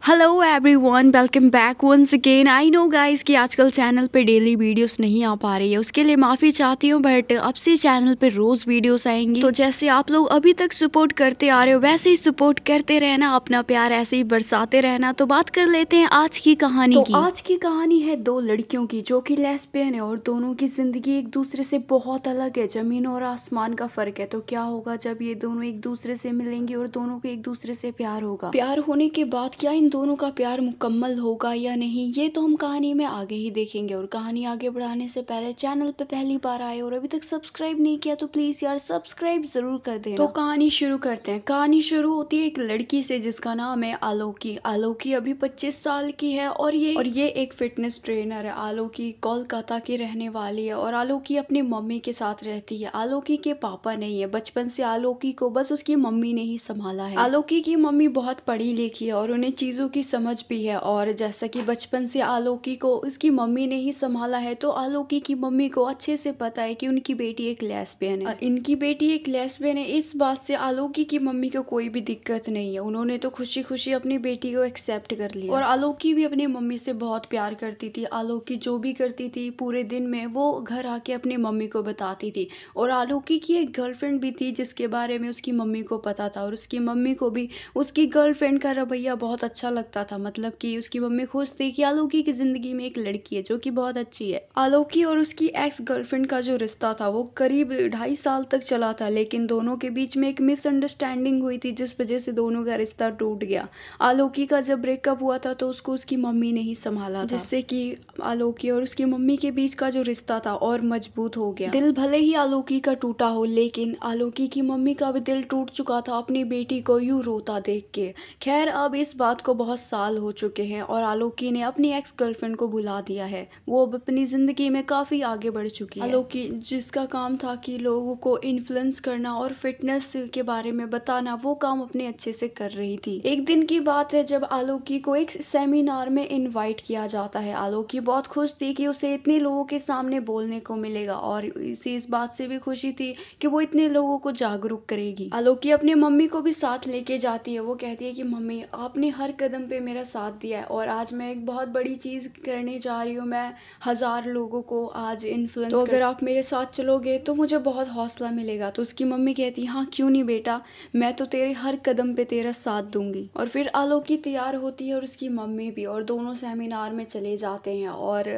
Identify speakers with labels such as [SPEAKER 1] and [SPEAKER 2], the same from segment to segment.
[SPEAKER 1] Hello everyone, welcome back once again. I know guys कि आजकल channel पे daily videos नहीं आ पा रही है, उसके लिए माफ़ी चाहती हूँ। बट अब से चैनल पे रोज़ वीडियोस आएंगी। तो जैसे आप लोग अभी तक सपोर्ट करते आ रहे हो वैसे ही सपोर्ट करते रहना, अपना प्यार ऐसे ही बरसाते रहना। तो बात कर लेते हैं आज की कहानी की। आज की कहानी है दो लड़कियों की जो कि लेस्बियन है और दोनों की ज़िंदगी एक दूसरे से बहुत अलग है। ज़मीन और आसमान का फ़र्क है। तो क्या होगा जब ये दोनों एक दूसरे से मिलेंगी और दोनों को एक दूसरे से प्यार होगा। प्यार होने के बाद क्या इन दोनों का प्यार मुकम्मल होगा या नहीं, ये तो हम कहानी में आगे ही देखेंगे। और कहानी आगे बढ़ाने से पहले चैनल पे पहली बार आए और अभी तक सब्सक्राइब नहीं किया तो प्लीज़ यार सब्सक्राइब ज़रूर कर देना। तो कहानी शुरू करते हैं। कहानी शुरू होती है एक लड़की से जिसका नाम है आलोकी। आलोकी अभी 25 साल की है और ये एक फिटनेस ट्रेनर है। आलोकी कोलकाता की रहने वाली है और आलोकी अपनी मम्मी के साथ रहती है। आलोकी के पापा नहीं है। बचपन से आलोकी को बस उसकी मम्मी ने ही संभाला है। आलोकी की मम्मी बहुत पढ़ी लिखी है और उन्हें चीज़ों की समझ भी है। और जैसा कि बचपन से आलोकी को उसकी मम्मी ने ही संभाला है तो आलोकी की मम्मी को अच्छे से पता है कि उनकी बेटी एक लेस्बियन है। इनकी बेटी एक लेस्बियन है, इस बात से आलोकी की मम्मी को कोई भी दिक्कत नहीं है। उन्होंने तो खुशी खुशी अपनी बेटी को एक्सेप्ट कर लिया। और आलोकी भी अपनी मम्मी से बहुत प्यार करती थी। आलोकी जो भी करती थी पूरे दिन में वो घर आके अपनी मम्मी को बताती थी। और आलोकी की एक गर्लफ्रेंड भी थी जिसके बारे में उसकी मम्मी को पता था और उसकी मम्मी को भी उसकी गर्लफ्रेंड का रवैया बहुत अच्छा लगता था। मतलब कि उसकी मम्मी खुश थी कि आलोकी की जिंदगी में एक लड़की है जो कि बहुत अच्छी है। आलोकी और उसकी एक्स गर्लफ्रेंड का जो रिश्ता था वो करीब 2.5 साल तक चला था, लेकिन दोनों के बीच में एक मिसअंडरस्टैंडिंग हुई थी जिस वजह से दोनों का रिश्ता टूट गया। आलोकी का जब ब्रेकअप हुआ था तो उसको उसकी मम्मी ने ही संभाला था, जिससे कि आलोकी और उसकी मम्मी के बीच का जो रिश्ता था और मजबूत हो गया। दिल भले ही आलोकी का टूटा हो लेकिन आलोकी की मम्मी का भी दिल टूट चुका था अपनी बेटी को यूं रोता देख के। खैर अब इस बात को बहुत साल हो चुके हैं और आलोकी ने अपनी एक्स गर्लफ्रेंड को भुला दिया है। वो अब अपनी जिंदगी में काफी आगे बढ़ चुकी है। आलोकी जिसका काम था कि लोगों को इन्फ्लुएंस करना और फिटनेस के बारे में बताना, वो काम अपने अच्छे से कर रही थी। एक दिन की बात है जब आलोकी को एक सेमिनार में इनवाइट किया जाता है। आलोकी बहुत खुश थी कि उसे इतने लोगों के सामने बोलने को मिलेगा और इसी इस बात से भी खुशी थी कि वो इतने लोगों को जागरूक करेगी। आलोकी अपनी मम्मी को भी साथ लेके जाती है। वो कहती है कि मम्मी आपने हर कदम पे मेरा साथ दिया है और आज मैं एक बहुत बड़ी चीज़ करने जा रही हूँ। मैं 1000 लोगों को आज इन्फ्लुएंस, तो अगर आप मेरे साथ चलोगे तो मुझे बहुत हौसला मिलेगा। तो उसकी मम्मी कहती हाँ क्यों नहीं बेटा, मैं तो तेरे हर कदम पे तेरा साथ दूंगी। और फिर आलोकी तैयार होती है और उसकी मम्मी भी, और दोनों सेमिनार में चले जाते हैं। और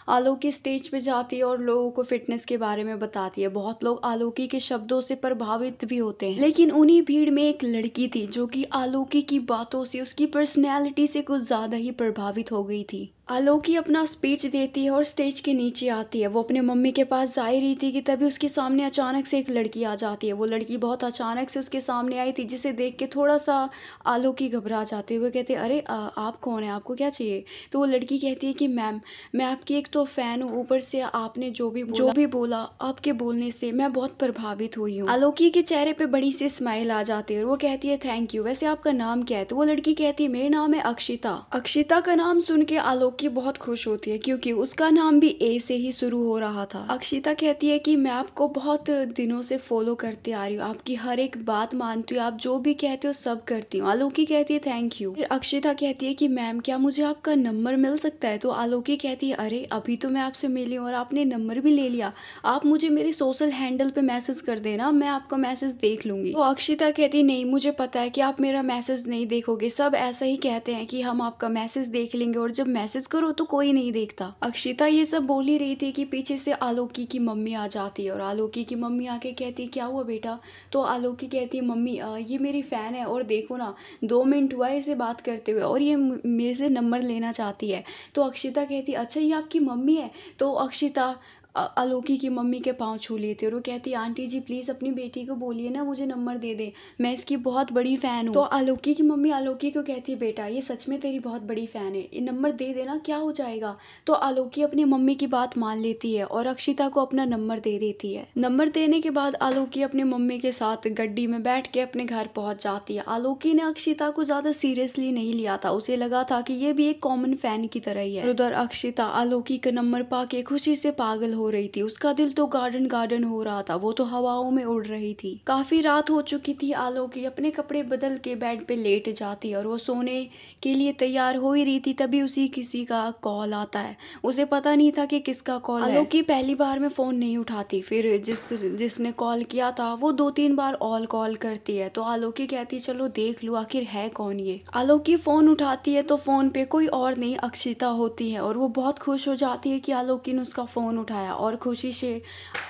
[SPEAKER 1] आलोकी स्टेज पे जाती है और लोगों को फिटनेस के बारे में बताती है। बहुत लोग आलोकी के शब्दों से प्रभावित भी होते हैं, लेकिन उन्हीं भीड़ में एक लड़की थी जो कि आलोकी की बातों से, उसकी पर्सनैलिटी से कुछ ज़्यादा ही प्रभावित हो गई थी। आलोकी अपना स्पीच देती है और स्टेज के नीचे आती है। वो अपने मम्मी के पास जा ही रही थी कि तभी उसके सामने अचानक से एक लड़की आ जाती है। वो लड़की बहुत अचानक से उसके सामने आई थी जिसे देख के थोड़ा सा आलोकी घबरा जाती है। वो कहते अरे आप कौन है, आपको क्या चाहिए। तो वो लड़की कहती है कि मैम मैं आपकी एक तो फ़ैन हूँ, ऊपर से आपने जो भी बोला आपके बोलने से मैं बहुत प्रभावित हुई हूँ। आलोकी के चेहरे पे बड़ी सी स्माइल आ जाती है और वो कहती है थैंक यू, वैसे आपका नाम क्या है। तो वो लड़की कहती है मेरा नाम है अक्षिता। अक्षिता का नाम सुन के आलोकी बहुत खुश होती है क्योंकि उसका नाम भी ए से ही शुरू हो रहा था। अक्षिता कहती है कि मैं आपको बहुत दिनों से फॉलो करते आ रही हूँ, आपकी हर एक बात मानती हूँ, आप जो भी कहते हो सब करती हूँ। आलोकी कहती है थैंक यू। फिर अक्षिता कहती है कि मैम क्या मुझे आपका नंबर मिल सकता है। तो आलोकी कहती है अरे अभी तो मैं आपसे मिली हूँ और आपने नंबर भी ले लिया, आप मुझे मेरे सोशल हैंडल पे मैसेज कर देना, मैं आपका मैसेज देख लूंगी। तो अक्षिता कहती नहीं मुझे पता है कि आप मेरा मैसेज नहीं देखोगे, सब ऐसा ही कहते हैं कि हम आपका मैसेज देख लेंगे और जब मैसेज करो तो कोई नहीं देखता। अक्षिता ये सब बोल ही रही थी कि पीछे से आलोकी की मम्मी आ जाती है और आलोकी की मम्मी आके कहती क्या हुआ बेटा। तो आलोकी कहती है मम्मी ये मेरी फ़ैन है और देखो ना 2 मिनट हुआ है इसे बात करते हुए और ये मेरे से नंबर लेना चाहती है। तो अक्षिता कहती अच्छा ये आपकी मम्मी है। तो अक्षिता आलोकी की मम्मी के पाँव छू लिए थे और वो कहती आंटी जी प्लीज़ अपनी बेटी को बोलिए ना मुझे नंबर दे दे, मैं इसकी बहुत बड़ी फ़ैन हूँ। तो आलोकी की मम्मी आलोकी को कहती है बेटा ये सच में तेरी बहुत बड़ी फ़ैन है, ये नंबर दे देना क्या हो जाएगा। तो आलोकी अपनी मम्मी की बात मान लेती है और अक्षिता को अपना नंबर दे देती है। नंबर देने के बाद आलोकी अपनी मम्मी के साथ गड्डी में बैठ के अपने घर पहुँच जाती है। आलोकी ने अक्षिता को ज़्यादा सीरियसली नहीं लिया था, उसे लगा था कि ये भी एक कॉमन फ़ैन की तरह ही है। उधर अक्षिता आलोकी का नंबर पा के खुशी से पागल हो रही थी, उसका दिल तो गार्डन गार्डन हो रहा था, वो तो हवाओं में उड़ रही थी। काफी रात हो चुकी थी। आलोकी अपने कपड़े बदल के बेड पे लेट जाती और वो सोने के लिए तैयार हो ही रही थी, तभी उसी किसी का कॉल आता है। उसे पता नहीं था कि किसका कॉल है। आलोकी पहली बार में फोन नहीं उठाती, फिर जिसने कॉल किया था वो 2-3 बार ऑल कॉल करती है, तो आलोकी कहती है चलो देख लूं आखिर है कौन ये। आलोकी फोन उठाती है तो फोन पे कोई और नहीं अक्षिता होती है और वो बहुत खुश हो जाती है कि आलोकी ने उसका फोन उठाया, और खुशी से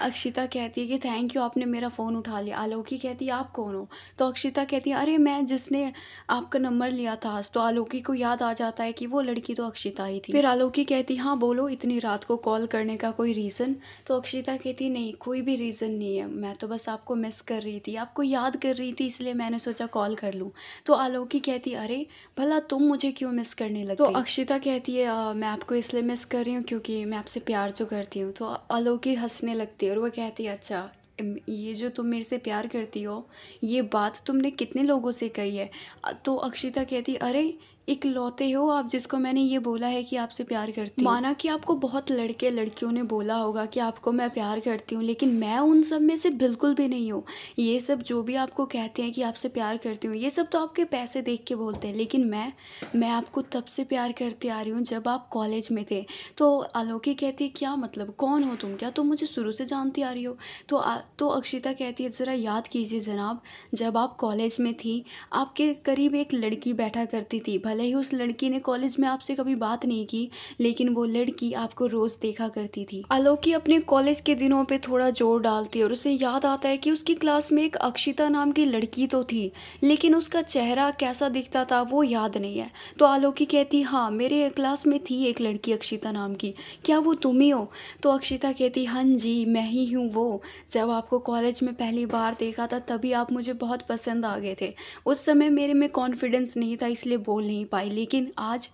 [SPEAKER 1] अक्षिता कहती है कि थैंक यू आपने मेरा फोन उठा लिया। आलोकी कहती है आप कौन हो? तो अक्षिता कहती है अरे मैं जिसने आपका नंबर लिया था आज। तो आलोकी को याद आ जाता है कि वो लड़की तो अक्षिता ही थी। फिर आलोकी कहती हाँ बोलो, इतनी रात को कॉल करने का कोई रीज़न? तो अक्षिता कहती नहीं कोई भी रीज़न नहीं है, मैं तो बस आपको मिस कर रही थी, आपको याद कर रही थी, इसलिए मैंने सोचा कॉल कर लूँ। तो आलोकी कहती अरे भला तुम मुझे क्यों मिस करने लग गई? तो अक्षिता कहती है मैं आपको इसलिए मिस कर रही हूँ क्योंकि मैं आपसे प्यार जो करती हूँ। तो आलोकी हंसने लगती है और वो कहती है अच्छा ये जो तुम मेरे से प्यार करती हो ये बात तुमने कितने लोगों से कही है? तो अक्षिता कहती अरे इकलौते हो आप जिसको मैंने ये बोला है कि आपसे प्यार करती हूँ। माना कि आपको बहुत लड़के लड़कियों ने बोला होगा कि आपको मैं प्यार करती हूँ, लेकिन मैं उन सब में से बिल्कुल भी नहीं हूँ। ये सब जो भी आपको कहते हैं कि आपसे प्यार करती हूँ, ये सब तो आपके पैसे देख के बोलते हैं, लेकिन मैं आपको तब से प्यार करती आ रही हूँ जब आप कॉलेज में थे। तो आलोकी कहती है क्या मतलब, कौन हो तुम? क्या तुम मुझे शुरू से जानती आ रही हो? तो अक्षिता कहती है ज़रा याद कीजिए जनाब, जब आप कॉलेज में थी आपके करीब एक लड़की बैठा करती थी। भले ही उस लड़की ने कॉलेज में आपसे कभी बात नहीं की, लेकिन वो लड़की आपको रोज़ देखा करती थी। आलोकी अपने कॉलेज के दिनों पे थोड़ा जोर डालती है और उसे याद आता है कि उसकी क्लास में एक अक्षिता नाम की लड़की तो थी, लेकिन उसका चेहरा कैसा दिखता था वो याद नहीं है। तो आलोकी कहती हाँ मेरे क्लास में थी एक लड़की अक्षिता नाम की, क्या वो तुम ही हो? तो अक्षिता कहती हाँ जी मैं ही हूँ वो। जब आपको कॉलेज में पहली बार देखा था तभी आप मुझे बहुत पसंद आ गए थे। उस समय मेरे में कॉन्फिडेंस नहीं था इसलिए बोल नहीं पाई, लेकिन आज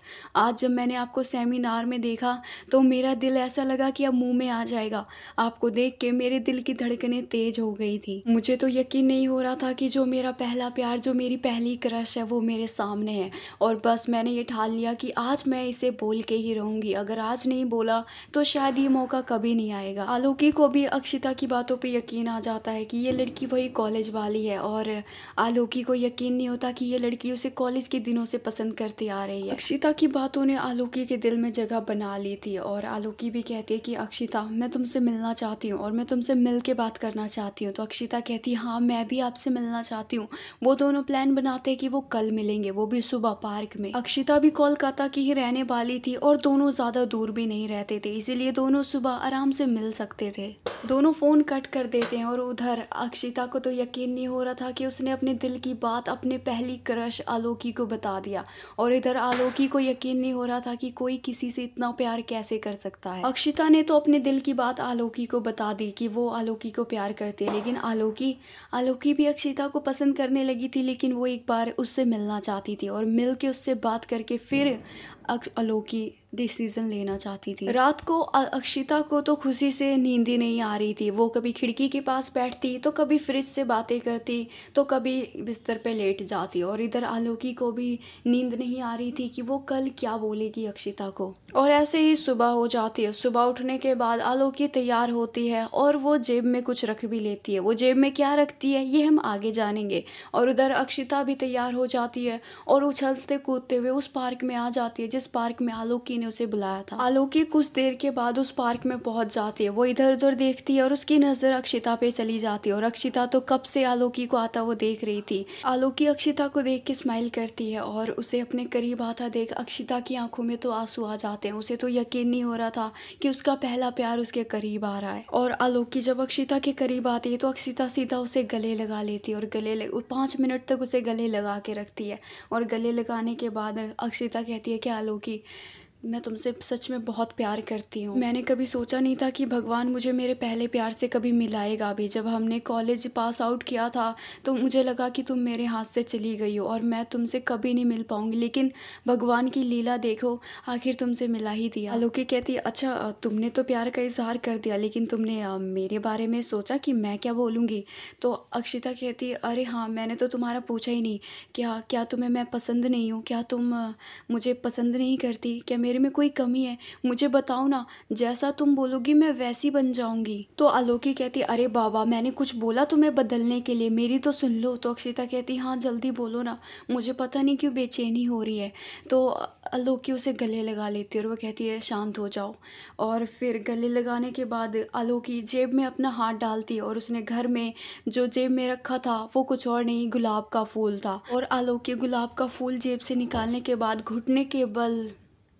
[SPEAKER 1] जब मैंने आपको सेमिनार में देखा तो मेरा दिल ऐसा लगा कि अब मुंह में आ जाएगा। आपको देख के मेरे दिल की धड़कनें तेज हो गई थी। मुझे तो यकीन नहीं हो रहा था कि जो मेरा पहला प्यार, जो मेरी पहली क्रश है वो मेरे सामने है, और बस मैंने ये ठान लिया कि आज मैं इसे बोल के ही रहूंगी। अगर आज नहीं बोला तो शायद ये मौका कभी नहीं आएगा। आलोकी को भी अक्षिता की बातों पे यकीन आ जाता है कि ये लड़की वही कॉलेज वाली है, और आलोकी को यकीन नहीं होता कि ये लड़की उसे कॉलेज के दिनों से पसंद करती आ रही है। अक्षिता की बातों ने आलोकी के दिल में जगह बना ली थी, और आलोकी भी कहती है कि अक्षिता मैं तुमसे मिलना चाहती हूँ और मैं तुमसे मिल के बात करना चाहती हूँ। तो अक्षिता कहती है हाँ मैं भी आपसे मिलना चाहती हूँ। वो दोनों प्लान बनाते हैं कि वो कल मिलेंगे, वो भी सुबह पार्क में। अक्षिता भी कोलकाता की ही रहने वाली थी और दोनों ज़्यादा दूर भी नहीं रहते थे, इसीलिए दोनों सुबह आराम से मिल सकते थे। दोनों फ़ोन कट कर देते हैं, और उधर अक्षिता को तो यकीन नहीं हो रहा था कि उसने अपने दिल की बात अपने पहली क्रश आलोकी को बता दिया, और इधर आलोकी को यकीन नहीं हो रहा था कि कोई किसी से इतना प्यार कैसे कर सकता है। अक्षिता ने तो अपने दिल की बात आलोकी को बता दी कि वो आलोकी को प्यार करती है, लेकिन आलोकी भी अक्षिता को पसंद करने लगी थी, लेकिन वो एक बार उससे मिलना चाहती थी और मिल के उससे बात करके फिर आलोकी डिसीजन लेना चाहती थी। रात को अक्षिता को तो खुशी से नींद ही नहीं आ रही थी। वो कभी खिड़की के पास बैठती, तो कभी फ्रिज से बातें करती, तो कभी बिस्तर पे लेट जाती, और इधर आलोकी को भी नींद नहीं आ रही थी कि वो कल क्या बोलेगी अक्षिता को। और ऐसे ही सुबह हो जाती है। सुबह उठने के बाद आलोकी तैयार होती है और वो जेब में कुछ रख भी लेती है। वो जेब में क्या रखती है ये हम आगे जानेंगे। और उधर अक्षिता भी तैयार हो जाती है और उछलते कूदते हुए उस पार्क में आ जाती है जिस पार्क में आलोकी ने उसे बुलाया था। आलोकी कुछ देर के बाद उस पार्क में पहुंच जाती है। वो इधर उधर देखती है और उसकी नजर अक्षिता पे चली जाती है, और अक्षिता तो कब से आलोकी को आता वो देख रही थी। आलोकी अक्षिता को देख के स्माइल करती है, और उसे अपने करीब आता देख अक्षिता की आंखों में तो आंसू आ जाते हैं। उसे तो यकीन नहीं हो रहा था कि उसका पहला प्यार उसके करीब आ रहा है। और आलोकी जब अक्षिता के करीब आती है तो अक्षिता सीधा उसे गले लगा लेती है, और 5 मिनट तक उसे गले लगा के रखती है। और गले लगाने के बाद अक्षिता कहती है कि आलोकी मैं तुमसे सच में बहुत प्यार करती हूँ। मैंने कभी सोचा नहीं था कि भगवान मुझे मेरे पहले प्यार से कभी मिलाएगा भी। जब हमने कॉलेज पास आउट किया था तो मुझे लगा कि तुम मेरे हाथ से चली गई हो और मैं तुमसे कभी नहीं मिल पाऊंगी, लेकिन भगवान की लीला देखो, आखिर तुमसे मिला ही दिया। आलोकी कहती है अच्छा तुमने तो प्यार का इजहार कर दिया, लेकिन तुमने मेरे बारे में सोचा कि मैं क्या बोलूँगी? तो अक्षिता कहती है अरे हाँ मैंने तो तुम्हारा पूछा ही नहीं। क्या तुम्हें मैं पसंद नहीं हूँ? क्या तुम मुझे पसंद नहीं करती? क्या मेरे मेरे में कोई कमी है मुझे बताओ ना, जैसा तुम बोलोगी मैं वैसी बन जाऊंगी। तो आलोकी कहती अरे बाबा मैंने कुछ बोला तुम्हें बदलने के लिए, मेरी तो सुन लो। तो अक्षिता कहती हाँ जल्दी बोलो ना, मुझे पता नहीं क्यों बेचैनी हो रही है। तो आलोकी उसे गले लगा लेती है और वो कहती है शांत हो जाओ। और फिर गले लगाने के बाद आलोकी जेब में अपना हाथ डालती है और उसने घर में जो जेब में रखा था वो कुछ और नहीं, गुलाब का फूल था। और आलोकी गुलाब का फूल जेब से निकालने के बाद घुटने के बल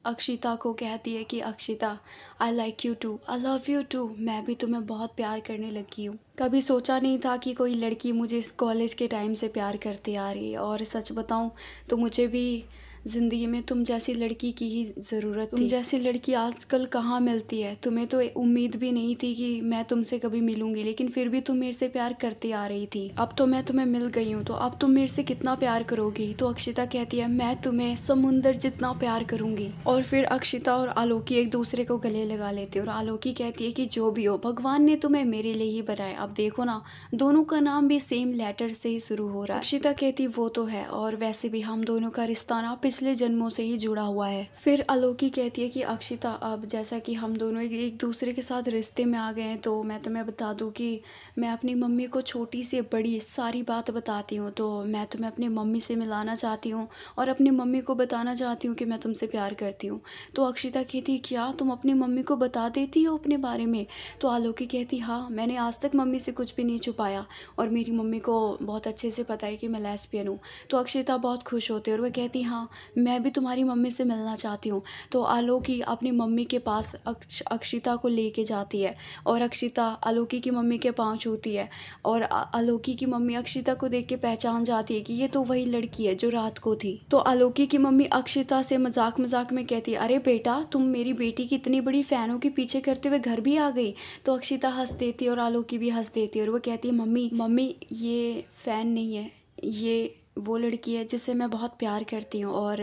[SPEAKER 1] अक्षिता को कहती है कि Akshita I like you too, I love you too, मैं भी तुम्हें बहुत प्यार करने लगी हूँ। कभी सोचा नहीं था कि कोई लड़की मुझे इस कॉलेज के टाइम से प्यार करती आ रही है, और सच बताऊँ तो मुझे भी ज़िंदगी में तुम जैसी लड़की की ही ज़रूरत थी। तुम जैसी लड़की आजकल कहाँ मिलती है, तुम्हें तो उम्मीद भी नहीं थी कि मैं तुमसे कभी मिलूंगी, लेकिन फिर भी तुम मेरे से प्यार करती आ रही थी। अब तो मैं तुम्हें मिल गई हूँ, तो अब तुम मेरे से कितना प्यार करोगी। तो अक्षिता कहती है मैं तुम्हें समुंदर जितना प्यार करूंगी। और फिर अक्षिता और आलोकी एक दूसरे को गले लगा लेते और आलोकी कहती है कि जो भी हो भगवान ने तुम्हें मेरे लिए ही बनाया, अब देखो ना दोनों का नाम भी सेम लेटर से ही शुरू हो रहा है। अक्षिता कहती वो तो है, और वैसे भी हम दोनों का रिश्ता ना पिछले जन्मों से ही जुड़ा हुआ है। फिर आलोकी कहती है कि अक्षिता अब जैसा कि हम दोनों एक दूसरे के साथ रिश्ते में आ गए हैं, तो मैं तुम्हें बता दूं कि मैं अपनी मम्मी को छोटी से बड़ी सारी बात बताती हूँ। तो मैं तुम्हें अपनी मम्मी से मिलाना चाहती हूँ और अपनी मम्मी को बताना चाहती हूँ कि मैं तुमसे प्यार करती हूँ। तो अक्षिता कहती क्या तुम अपनी मम्मी को बता देती हो अपने बारे में। तो आलोकी कहती हाँ मैंने आज तक मम्मी से कुछ भी नहीं छुपाया, और मेरी मम्मी को बहुत अच्छे से पता है कि मैं लेस्बियन हूँ। तो अक्षिता बहुत खुश होती है और वह कहती हाँ मैं भी तुम्हारी मम्मी से मिलना चाहती हूँ। तो आलोकी अपनी मम्मी के पास अक्षिता को लेके जाती है और अक्षिता आलोकी की मम्मी के पाँव छूती है, और आलोकी की मम्मी अक्षिता को देख के पहचान जाती है कि ये तो वही लड़की है जो रात को थी। तो आलोकी की मम्मी अक्षिता से मजाक मजाक में कहती है अरे बेटा तुम मेरी बेटी की इतनी बड़ी फैन हो कि पीछे करते हुए घर भी आ गई। तो अक्षिता हंस देती है और आलोकी भी हंस देती है और वो कहती है मम्मी मम्मी ये फैन नहीं है, ये वो लड़की है जिससे मैं बहुत प्यार करती हूँ, और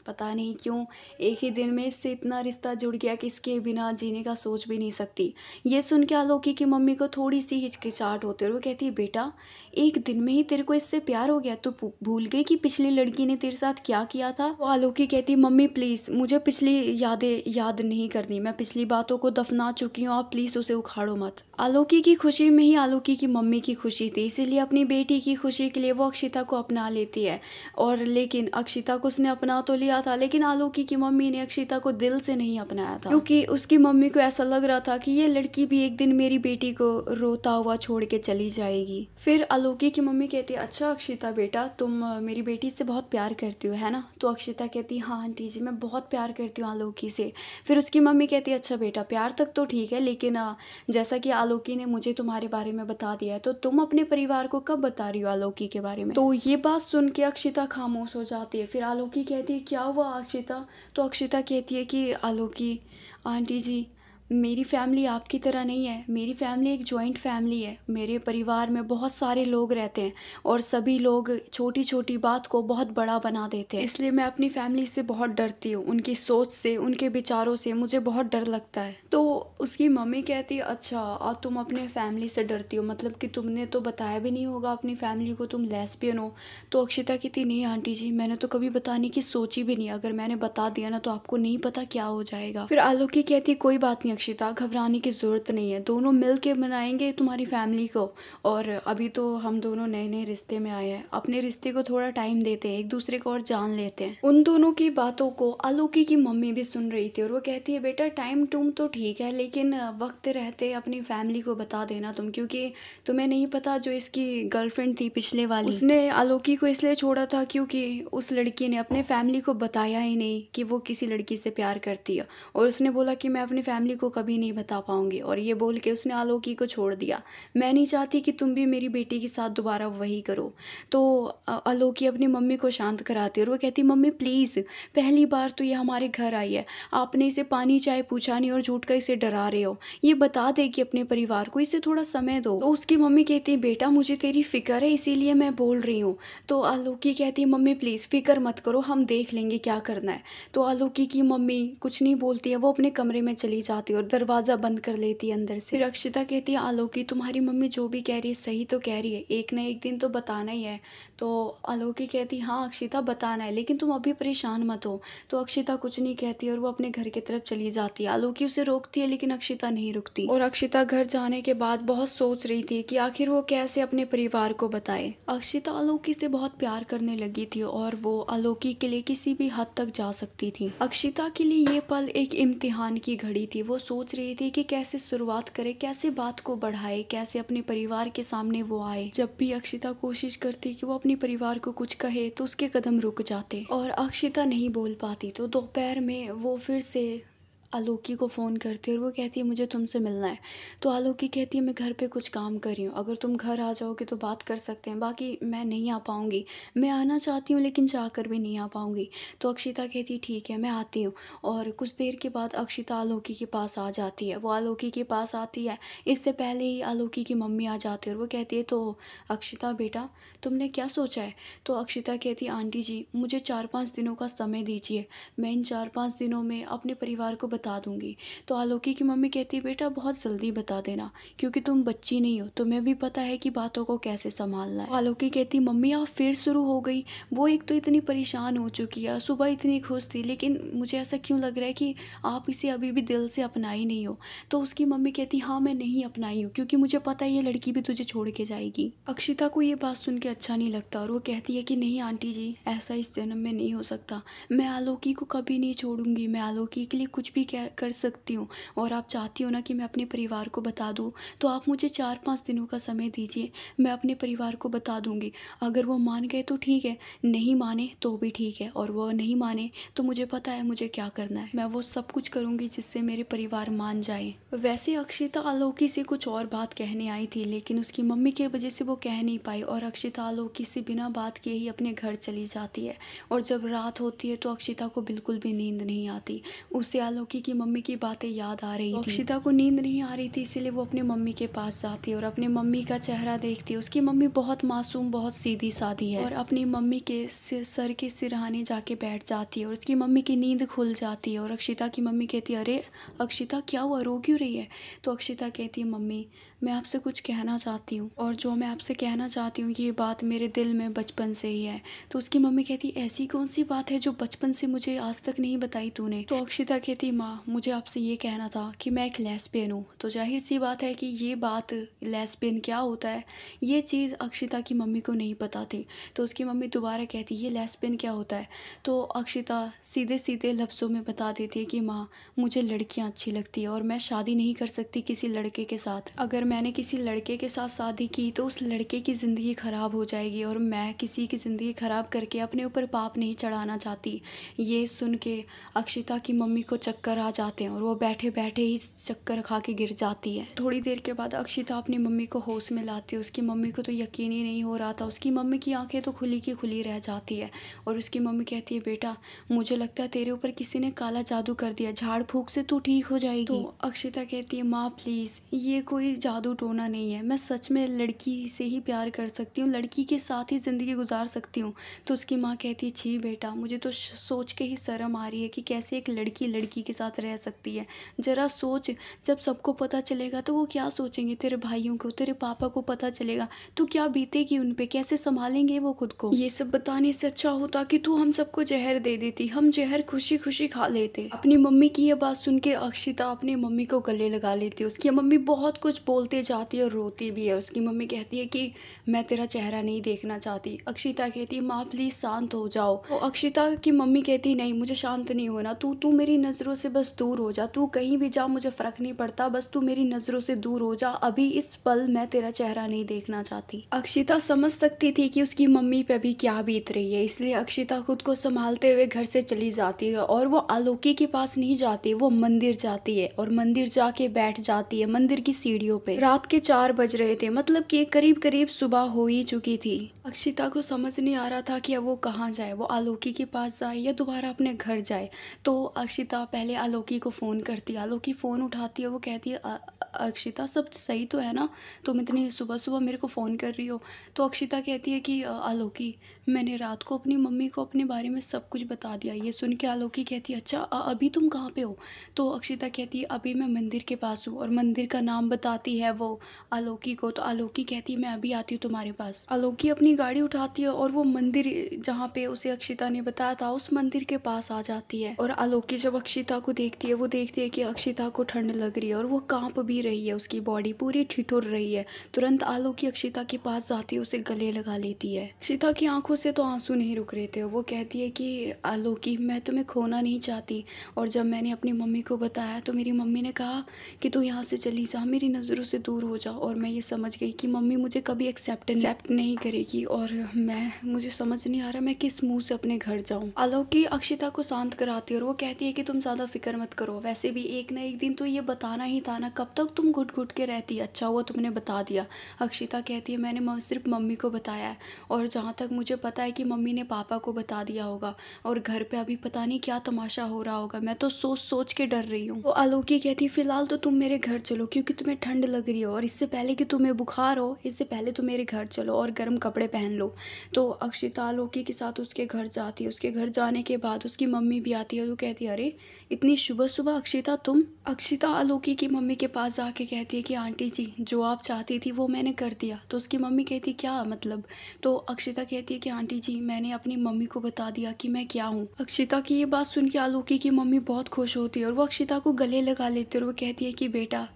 [SPEAKER 1] पता नहीं क्यों एक ही दिन में इससे इतना रिश्ता जुड़ गया कि इसके बिना जीने का सोच भी नहीं सकती। ये सुन के आलोकी की मम्मी को थोड़ी सी हिचकिचाहट होती है और वो कहती है बेटा एक दिन में ही तेरे को इससे प्यार हो गया, तो भूल गई कि पिछली लड़की ने तेरे साथ क्या किया था। तो आलोकी कहती मम्मी प्लीज़ मुझे पिछली यादें याद नहीं करनी, मैं पिछली बातों को दफना चुकी हूँ, आप प्लीज़ उसे उखाड़ो मत। आलोकी की खुशी में ही आलोकी की मम्मी की खुशी थी, इसीलिए अपनी बेटी की खुशी के लिए वो अक्षिता को अपना लेती है। और लेकिन अक्षिता को उसने अपना तो लिया था, लेकिन आलोकी की मम्मी ने अक्षिता को दिल से नहीं अपनाया था, क्योंकि उसकी मम्मी को ऐसा लग रहा था कि ये लड़की भी एक दिन मेरी बेटी को रोता हुआ छोड़ के चली जाएगी। फिर आलोकी की मम्मी कहती है अच्छा अक्षिता बेटा तुम मेरी बेटी से बहुत प्यार करती हो है ना। तो अक्षिता कहती हाँ आंटी जी मैं बहुत प्यार करती हूँ आलोकी से। फिर उसकी मम्मी कहती है अच्छा बेटा प्यार तक तो ठीक है, लेकिन जैसा कि आलोकी ने मुझे तुम्हारे बारे में बता दिया है, तो तुम अपने परिवार को कब बता रही हो आलोकी के बारे में। तो ये बात सुन के अक्षिता खामोश हो जाती है। फिर आलोकी कहती है क्या हुआ अक्षिता। तो अक्षिता कहती है कि आलोकी आंटी जी मेरी फैमिली आपकी तरह नहीं है, मेरी फैमिली एक जॉइंट फैमिली है। मेरे परिवार में बहुत सारे लोग रहते हैं और सभी लोग छोटी छोटी बात को बहुत बड़ा बना देते हैं, इसलिए मैं अपनी फैमिली से बहुत डरती हूँ, उनकी सोच से उनके विचारों से मुझे बहुत डर लगता है। तो उसकी मम्मी कहती है अच्छा और तुम अपने फैमिली से डरती हो, मतलब कि तुमने तो बताया भी नहीं होगा अपनी फैमिली को तुम लेस्बियन हो। तो अक्षिता कहती नहीं आंटी जी मैंने तो कभी बताने की सोची भी नहीं, अगर मैंने बता दिया ना तो आपको नहीं पता क्या हो जाएगा। फिर आलोकी कहती कोई बात नहीं अक्षिता घबराने की ज़रूरत नहीं है, दोनों मिल के मनाएंगे तुम्हारी फैमिली को, और अभी तो हम दोनों नए नए रिश्ते में आए हैं, अपने रिश्ते को थोड़ा टाइम देते हैं, एक दूसरे को और जान लेते हैं। उन दोनों की बातों को आलोकी की मम्मी भी सुन रही थी और वो कहती है बेटा टाइम टूम तो ठीक है, लेकिन वक्त रहते अपनी फैमिली को बता देना तुम, क्योंकि तुम्हें नहीं पता जो इसकी गर्लफ्रेंड थी पिछले वाली उसने आलोकी को इसलिए छोड़ा था क्योंकि उस लड़की ने अपने फैमिली को बताया ही नहीं कि वो किसी लड़की से प्यार करती है, और उसने बोला कि मैं अपनी फैमिली को कभी नहीं बता पाऊंगी, और ये बोल के उसने आलोकी को छोड़ दिया। मैं नहीं चाहती कि तुम भी मेरी बेटी के साथ दोबारा वही करो। तो आलोकी अपनी मम्मी को शांत कराती है और वो कहती मम्मी प्लीज़ पहली बार तो ये हमारे घर आई है, आपने इसे पानी चाय पूछा नहीं और झूठ का इसे डरा रहे हो, ये बता देगी अपने परिवार को, इसे थोड़ा समय दो। तो उसकी मम्मी कहती है बेटा मुझे तेरी फिक्र है इसीलिए मैं बोल रही हूँ। तो आलोकी कहती है मम्मी प्लीज़ फिक्र मत करो, हम देख लेंगे क्या करना है। तो आलोकी की मम्मी कुछ नहीं बोलती है, वो अपने कमरे में चली जाती है और दरवाज़ा बंद कर लेती है अंदर से। फिर अक्षिता कहती है आलोकी तुम्हारी मम्मी जो भी कह रही है सही तो कह रही है, एक ना एक दिन तो बताना ही है। तो तो आलोकी कहती हाँ अक्षिता बताना है, लेकिन तुम अभी परेशान मत हो। तो अक्षिता कुछ नहीं कहती और वो अपने घर की तरफ चली जाती है। आलोकी उसे रोकती है लेकिन अक्षिता नहीं रुकती और अक्षिता घर जाने के बाद बहुत सोच रही थी कि आखिर वो कैसे अपने परिवार को बताए। अक्षिता आलोकी से बहुत प्यार करने लगी थी और वो आलोकी के लिए किसी भी हद तक जा सकती थी। अक्षिता के लिए ये पल एक इम्तिहान की घड़ी थी। वो सोच रही थी कि कैसे शुरुआत करे, कैसे बात को बढ़ाए, कैसे अपने परिवार के सामने वो आए। जब भी अक्षिता कोशिश करती कि वो अपने परिवार को कुछ कहे तो उसके कदम रुक जाते और अक्षिता नहीं बोल पाती। तो दोपहर में वो फिर से आलोकी को फ़ोन करती है और वो कहती है मुझे तुमसे मिलना है। तो आलोकी कहती है मैं घर पे कुछ काम कर रही हूँ, अगर तुम घर आ जाओगे तो बात कर सकते हैं, बाकी मैं नहीं आ पाऊँगी। मैं आना चाहती हूँ लेकिन जाकर भी नहीं आ पाऊँगी। तो अक्षिता कहती ठीक है मैं आती हूँ। और कुछ देर के बाद अक्षिता आलोकी के पास आ जाती है। वो आलोकी के पास आती है, इससे पहले ही आलोकी की मम्मी आ जाती है और वो कहती है तो अक्षिता बेटा तुमने क्या सोचा है? तो अक्षिता कहती है आंटी जी मुझे 4-5 दिनों का समय दीजिए, मैं इन 4-5 दिनों में अपने परिवार को बता दूंगी। तो आलोकी की मम्मी कहती है बेटा बहुत जल्दी बता देना, क्योंकि तुम बच्ची नहीं हो, तुम्हें भी पता है कि बातों को कैसे संभालना है। आलोकी कहती मम्मी आप फिर शुरू हो गई। वो एक तो इतनी परेशान हो चुकी है, सुबह इतनी खुश थी, लेकिन मुझे ऐसा क्यों लग रहा है कि आप इसे अभी भी दिल से अपनाई नहीं हो। तो उसकी मम्मी कहती हाँ मैं नहीं अपनाई हूँ, क्योंकि मुझे पता है ये लड़की भी तुझे छोड़ के जाएगी। अक्षिता को ये बात सुन के अच्छा नहीं लगता और वो कहती है कि नहीं आंटी जी ऐसा इस जन्म में नहीं हो सकता, मैं आलोकी को कभी नहीं छोड़ूंगी, मैं आलोकी के लिए कुछ भी कर सकती हूँ। और आप चाहती हो ना कि मैं अपने परिवार को बता दूँ, तो आप मुझे 4-5 दिनों का समय दीजिए, मैं अपने परिवार को बता दूंगी। अगर वो मान गए तो ठीक है, नहीं माने तो भी ठीक है, और वो नहीं माने तो मुझे पता है मुझे क्या करना है, मैं वो सब कुछ करूँगी जिससे मेरे परिवार मान जाए। वैसे अक्षिता आलोकी से कुछ और बात कहने आई थी, लेकिन उसकी मम्मी की वजह से वो कह नहीं पाई और अक्षिता आलोकी से बिना बात किए ही अपने घर चली जाती है। और जब रात होती है तो अक्षिता को बिल्कुल भी नींद नहीं आती, उससे आलोकी की मम्मी की बातें याद आ रही थी। अक्षिता को नींद नहीं आ रही थी, इसीलिए वो अपने मम्मी के पास जाती है और अपने मम्मी का चेहरा देखती है। उसकी मम्मी बहुत मासूम, बहुत सीधी सादी है और अपनी मम्मी के सर के सिरहाने जाके बैठ जाती है और उसकी मम्मी की नींद खुल जाती है। और अक्षिता की मम्मी कहती है अरे अक्षिता क्या हुआ, रो क्यों रही है? तो अक्षिता कहती है मम्मी मैं आपसे कुछ कहना चाहती हूँ, और जो मैं आपसे कहना चाहती हूँ ये बात मेरे दिल में बचपन से ही है। तो उसकी मम्मी कहती ऐसी कौन सी बात है जो बचपन से मुझे आज तक नहीं बताई तूने? तो अक्षिता कहती माँ मुझे आपसे ये कहना था कि मैं एक लेस्बियन हूँ। तो जाहिर सी बात है कि ये बात लेस्बियन क्या होता है ये चीज़ अक्षिता की मम्मी को नहीं पता थी। तो उसकी मम्मी दोबारा कहती ये लेस्बियन क्या होता है? तो अक्षिता सीधे सीधे लफ्ज़ों में बता देती है कि माँ मुझे लड़कियाँ अच्छी लगती है और मैं शादी नहीं कर सकती किसी लड़के के साथ। अगर मैंने किसी लड़के के साथ शादी की तो उस लड़के की ज़िंदगी ख़राब हो जाएगी और मैं किसी की ज़िंदगी ख़राब करके अपने ऊपर पाप नहीं चढ़ाना चाहती। ये सुन के अक्षिता की मम्मी को चक्कर आ जाते हैं और वो बैठे बैठे ही चक्कर खा के गिर जाती है। थोड़ी देर के बाद अक्षिता अपनी मम्मी को होश में लाती है। उसकी मम्मी को तो यकीन ही नहीं हो रहा था, उसकी मम्मी की आंखें तो खुली की खुली रह जाती है और उसकी मम्मी कहती है बेटा मुझे लगता है तेरे ऊपर किसी ने काला जादू कर दिया, झाड़ फूक से तू ठीक हो जाएगी। तो अक्षिता कहती है माँ प्लीज़ ये कोई जादू टोना नहीं है, मैं सच में लड़की से ही प्यार कर सकती हूँ, लड़की के साथ ही ज़िंदगी गुजार सकती हूँ। तो उसकी माँ कहती है छी बेटा मुझे तो सोच के ही शर्म आ रही है कि कैसे एक लड़की लड़की के साथ रह सकती है। ज़रा सोच जब सबको पता चलेगा तो वो क्या सोचेंगे, तेरे भाइयों को तेरे पापा को पता चलेगा तो क्या बीतेगी उन पे, कैसे संभालेंगे वो खुद को। ये सब बताने से अच्छा होता कि तू हम सबको जहर दे देती, हम जहर खुशी खुशी खा लेते। अपनी मम्मी की ये बात सुन के अक्षिता अपनी मम्मी को गले लगा लेती है। उसकी मम्मी बहुत कुछ बोलते जाती है और रोती भी है। उसकी मम्मी कहती है कि मैं तेरा चेहरा नहीं देखना चाहती। अक्षिता कहती है माँ प्लीज़ शांत हो जाओ। तो अक्षिता की मम्मी कहती नहीं मुझे शांत नहीं होना, तू मेरी नज़रों से बस दूर हो जा, तू कहीं भी जा मुझे फ़र्क नहीं पड़ता, बस तू मेरी नज़रों से दूर हो जा, अभी इस पल मैं तेरा चेहरा नहीं देखना चाहती। अक्षिता समझ सकती थी कि उसकी मम्मी पे भी क्या बीत रही है, इसलिए अक्षिता खुद को संभालते हुए घर से चली जाती है और वो आलोकी के पास नहीं जाती, वो मंदिर जाती है और मंदिर जाके बैठ जाती है मंदिर की सीढ़ियों पे। रात के 4 बज रहे थे, मतलब कि करीब करीब सुबह हो ही चुकी थी। अक्षिता को समझ नहीं आ रहा था कि अब वो कहाँ जाए, वो आलोकी के पास जाए या दोबारा अपने घर जाए। तो अक्षिता पहले आलोकी को फ़ोन करती है। आलोकी फ़ोन उठाती है, वो कहती है अक्षिता सब सही तो है ना, तुम इतनी सुबह सुबह मेरे को फ़ोन कर रही हो। तो अक्षिता कहती है कि आलोकी, मैंने रात को अपनी मम्मी को अपने बारे में सब कुछ बता दिया। ये सुन के आलोकी कहती है अच्छा अभी तुम कहाँ पे हो? तो अक्षिता कहती है अभी मैं मंदिर के पास हूँ, और मंदिर का नाम बताती है वो आलोकी को। तो आलोकी कहती है मैं अभी आती हूँ तुम्हारे पास। आलोकी अपनी गाड़ी उठाती है और वो मंदिर जहाँ पे उसे अक्षिता ने बताया था उस मंदिर के पास आ जाती है। और आलोकी जब अक्षिता को देखती है, वो देखती है कि अक्षिता को ठंड लग रही है और वो कांप भी रही है, उसकी बॉडी पूरी ठिठुर रही है। तुरंत आलोकी अक्षिता के पास जाती है, उसे गले लगा लेती है। अक्षिता की आंखों से तो आंसू नहीं रुक रहे थे। वो कहती है कि आलोकी, मैं तुम्हें खोना नहीं चाहती, और जब मैंने अपनी मम्मी को बताया तो मेरी मम्मी ने कहा कि तू यहाँ से चली जा, मेरी नज़रों से दूर हो जा। और मैं ये समझ गई कि मम्मी मुझे कभी एक्सेप्ट नहीं करेगी, और मुझे समझ नहीं आ रहा मैं किस मुंह से अपने घर जाऊँ। आलोकी अक्षिता को शांत कराती है और वो कहती है कि तुम ज़्यादा फिक्र मत करो, वैसे भी एक ना एक दिन तो ये बताना ही था ना, कब तक तुम घुट घुट के रहती। अच्छा हुआ तुमने बता दिया। अक्षिता कहती है मैंने सिर्फ मम्मी को बताया है, और जहाँ तक मुझे पता है कि मम्मी ने पापा को बता दिया होगा, और घर पे अभी पता नहीं क्या तमाशा हो रहा होगा, मैं तो सोच सोच के डर रही हूँ। तो आलोकी कहती है फिलहाल तो तुम मेरे घर चलो, क्योंकि तुम्हें ठंड लग रही हो, और इससे पहले कि तुम्हें बुखार हो, इससे पहले तुम मेरे घर चलो और गर्म कपड़े पहन लो। तो अक्षिता आलोकी के साथ उसके घर जाती है। उसके घर जाने के बाद उसकी मम्मी भी आती है। तो कहती है अरे इतनी सुबह सुबह अक्षिता तुम? अक्षिता आलोकी की मम्मी के पास जाके कहती है कि आंटी जी, जो आप चाहती थी वो मैंने कर दिया। तो उसकी मम्मी कहती क्या मतलब? तो अक्षिता कहती है कि आंटी जी, मैंने अपनी मम्मी को बता दिया कि मैं क्या हूँ। अक्षिता की ये बात सुन के आलोकी की मम्मी बहुत खुश होती है और वो अक्षिता को गले लगा लेती है, और वो कहती है कि बेटा,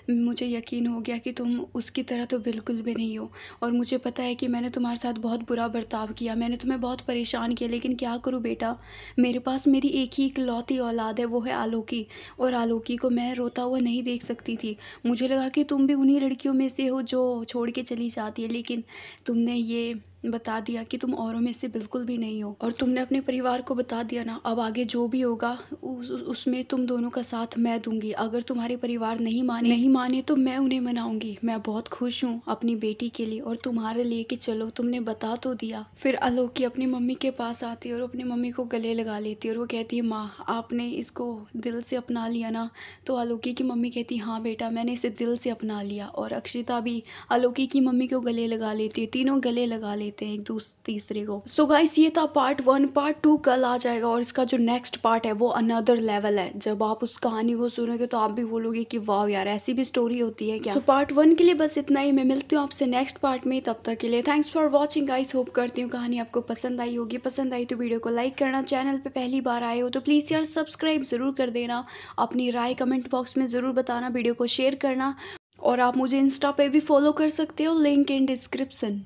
[SPEAKER 1] मुझे यकीन हो गया कि तुम उसकी तरह तो बिल्कुल भी नहीं हो, और मुझे पता है कि मैंने तुम्हारे साथ बहुत बुरा बर्ताव किया, मैंने तुम्हें बहुत परेशान किया, लेकिन क्या करूँ बेटा, मेरे पास मेरी एक ही इकलौती औलाद है, वो है आलोकी, और आलोकी को मैं रोता हुआ नहीं देख सकती थी। मुझे लगा कि तुम भी उन्हीं लड़कियों में से हो जो छोड़ के चली जाती है, लेकिन तुमने ये बता दिया कि तुम औरों में से बिल्कुल भी नहीं हो, और तुमने अपने परिवार को बता दिया ना, अब आगे जो भी होगा उसमें तुम दोनों का साथ मैं दूंगी। अगर तुम्हारे परिवार नहीं माने तो मैं उन्हें मनाऊंगी। मैं बहुत खुश हूँ अपनी बेटी के लिए और तुम्हारे लिए कि चलो तुमने बता तो दिया। फिर आलोकी अपनी मम्मी के पास आती है और अपनी मम्मी को गले लगा लेती है, और वो कहती है माँ, आपने इसको दिल से अपना लिया ना? तो आलोकी की मम्मी कहती हाँ बेटा, मैंने इसे दिल से अपना लिया। और अक्षिता भी आलोकी की मम्मी को गले लगा लेती है, तीनों गले लगा लेते हैं एक तीसरे को। सो गाइस, ये था पार्ट 1। पार्ट 2 कल आ जाएगा, और इसका जो नेक्स्ट पार्ट है वो अनदर लेवल है। जब आप उस कहानी को सुनोगे तो आप भी बोलोगे कि वाह यार, ऐसी भी स्टोरी होती है क्या। सो पार्ट 1 के लिए बस इतना ही। मैं मिलती हूँ आपसे नेक्स्ट पार्ट में, तब तक के लिए thanks for watching guys. Hope करती हूँ कहानी आपको पसंद आई होगी। पसंद आई तो वीडियो को लाइक करना, चैनल पे पहली बार आए हो तो प्लीज़ यार सब्सक्राइब ज़रूर कर देना, अपनी राय कमेंट बॉक्स में ज़रूर बताना, वीडियो को शेयर करना, और आप मुझे इंस्टा पे भी फॉलो कर सकते हो, लिंक इन डिस्क्रिप्शन।